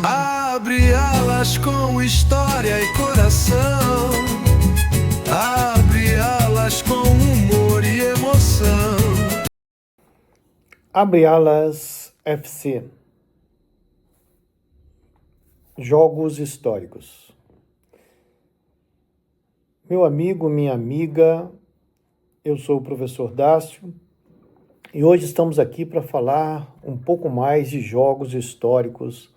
Abre alas com história e coração. Abre alas com humor e emoção. Abre Alas FC. Jogos históricos. Meu amigo, minha amiga, eu sou o professor Dácio e hoje estamos aqui para falar um pouco mais de jogos históricos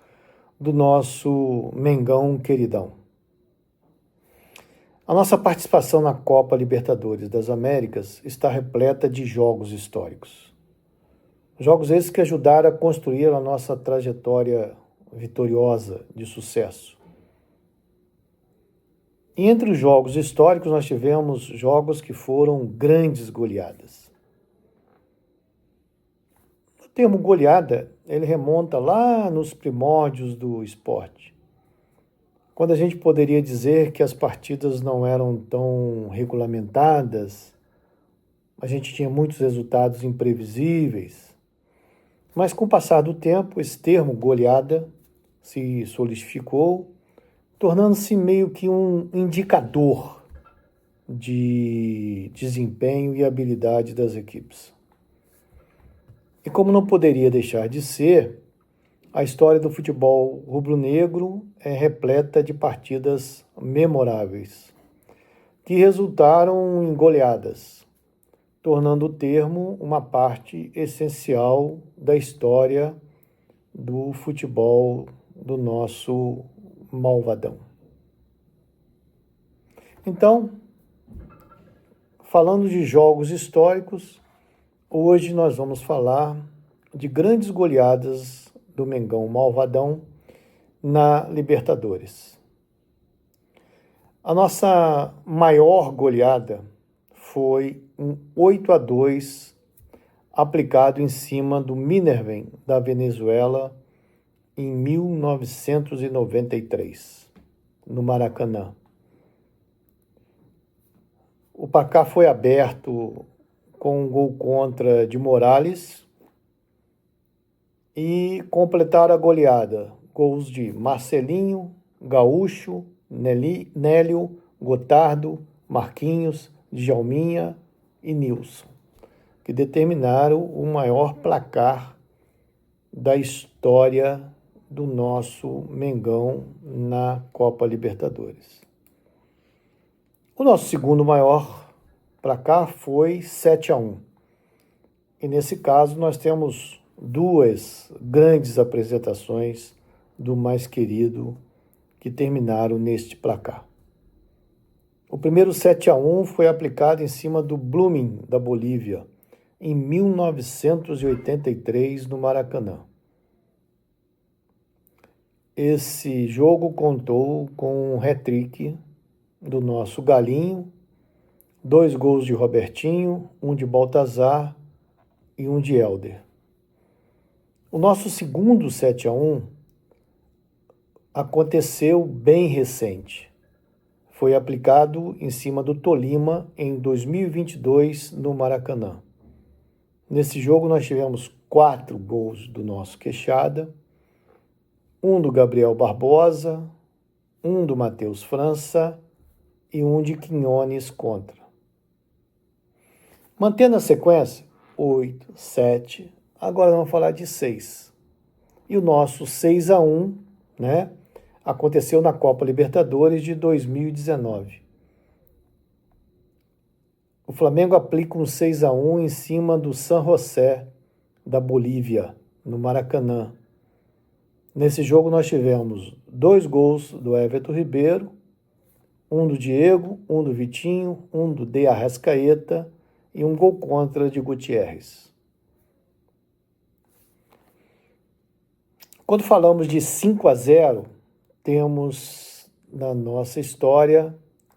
do nosso Mengão queridão. A nossa participação na Copa Libertadores das Américas está repleta de jogos históricos. Jogos esses que ajudaram a construir a nossa trajetória vitoriosa de sucesso. E entre os jogos históricos nós tivemos jogos que foram grandes goleadas. O termo goleada, ele remonta lá nos primórdios do esporte, quando a gente poderia dizer que as partidas não eram tão regulamentadas, a gente tinha muitos resultados imprevisíveis, mas com o passar do tempo, esse termo goleada se solidificou, tornando-se meio que um indicador de desempenho e habilidade das equipes. E como não poderia deixar de ser, a história do futebol rubro-negro é repleta de partidas memoráveis, que resultaram em goleadas, tornando o termo uma parte essencial da história do futebol do nosso malvadão. Então, falando de jogos históricos, hoje nós vamos falar de grandes goleadas do Mengão malvadão na Libertadores. A nossa maior goleada foi um 8-2 aplicado em cima do Minerva da Venezuela em 1993, no Maracanã. O placar foi aberto com um gol contra de Morales e completaram a goleada gols de Marcelinho, Gaúcho, Nélio, Gotardo, Marquinhos, Djalminha e Nilson, que determinaram o maior placar da história do nosso Mengão na Copa Libertadores. O nosso segundo maior placar foi 7-1. E nesse caso nós temos duas grandes apresentações do mais querido que terminaram neste placar. O primeiro 7-1 foi aplicado em cima do Blooming da Bolívia em 1983 no Maracanã. Esse jogo contou com um hat-trick do nosso Galinho, 2 gols de Robertinho, um de Baltazar e um de Helder. O nosso segundo 7-1 aconteceu bem recente. Foi aplicado em cima do Tolima em 2022 no Maracanã. Nesse jogo nós tivemos 4 gols do nosso Queixada, um do Gabriel Barbosa, um do Matheus França e um de Quinones contra. Mantendo a sequência, 8, 7, agora vamos falar de 6. E o nosso 6-1, aconteceu na Copa Libertadores de 2019. O Flamengo aplica um 6-1 em cima do San José da Bolívia, no Maracanã. Nesse jogo nós tivemos 2 gols do Everton Ribeiro, um do Diego, um do Vitinho, um do De Arrascaeta e um gol contra de Gutierrez. Quando falamos de 5-0, temos na nossa história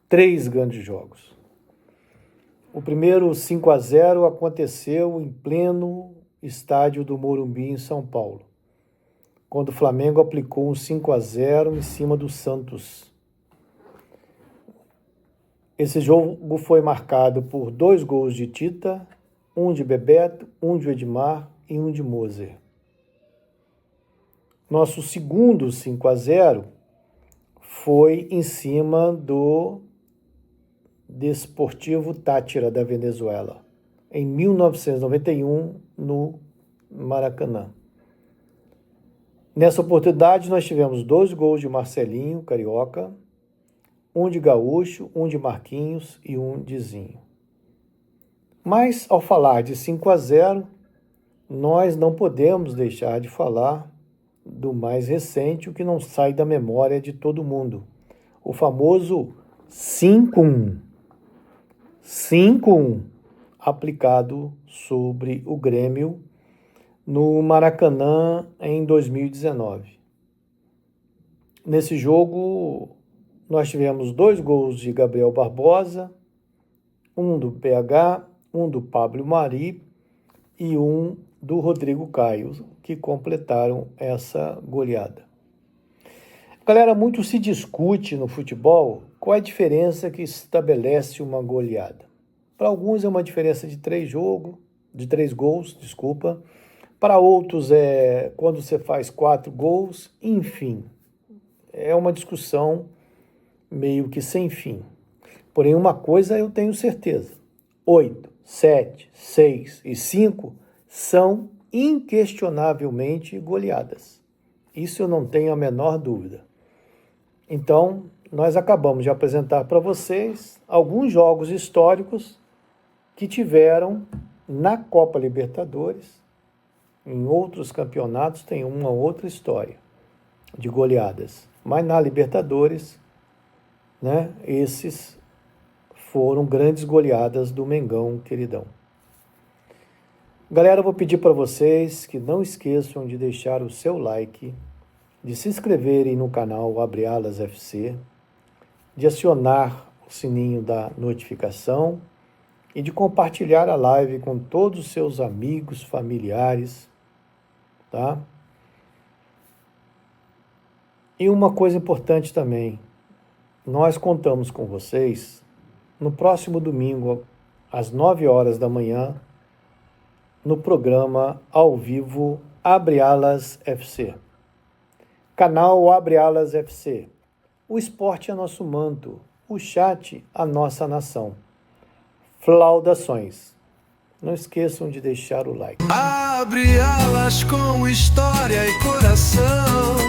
3 grandes jogos. O primeiro 5-0 aconteceu em pleno estádio do Morumbi, em São Paulo, quando o Flamengo aplicou um 5-0 em cima do Santos. Esse jogo foi marcado por 2 gols de Tita, um de Bebeto, um de Edmar e um de Moser. Nosso segundo 5-0 foi em cima do Desportivo Táchira da Venezuela, em 1991, no Maracanã. Nessa oportunidade, nós tivemos 2 gols de Marcelinho, carioca, 1 de Gaúcho, 1 de Marquinhos e 1 de Zinho. Mas, ao falar de 5-0, nós não podemos deixar de falar do mais recente, o que não sai da memória de todo mundo. O famoso 5-1. 5-1 aplicado sobre o Grêmio no Maracanã em 2019. Nesse jogo, nós tivemos 2 gols de Gabriel Barbosa, 1 do PH, 1 do Pablo Mari e 1 do Rodrigo Caio, que completaram essa goleada. Galera, muito se discute no futebol qual é a diferença que estabelece uma goleada. Para alguns é uma diferença de 3 gols. Para outros é quando você faz 4 gols, enfim. É uma discussão meio que sem fim. Porém, uma coisa eu tenho certeza: 8, 7, 6 e 5 são inquestionavelmente goleadas. Isso eu não tenho a menor dúvida. Então, nós acabamos de apresentar para vocês alguns jogos históricos que tiveram na Copa Libertadores. Em outros campeonatos tem uma outra história de goleadas. Mas na Libertadores, né, esses foram grandes goleadas do Mengão, queridão. Galera, eu vou pedir para vocês que não esqueçam de deixar o seu like, de se inscreverem no canal Abre Alas FC, de acionar o sininho da notificação e de compartilhar a live com todos os seus amigos, familiares, tá? E uma coisa importante também, nós contamos com vocês no próximo domingo, às 9 horas da manhã, no programa ao vivo Abre Alas FC. Canal Abre Alas FC. O esporte é nosso manto, o chat a nossa nação. Flaudações. Não esqueçam de deixar o like. Abre alas com história e coração.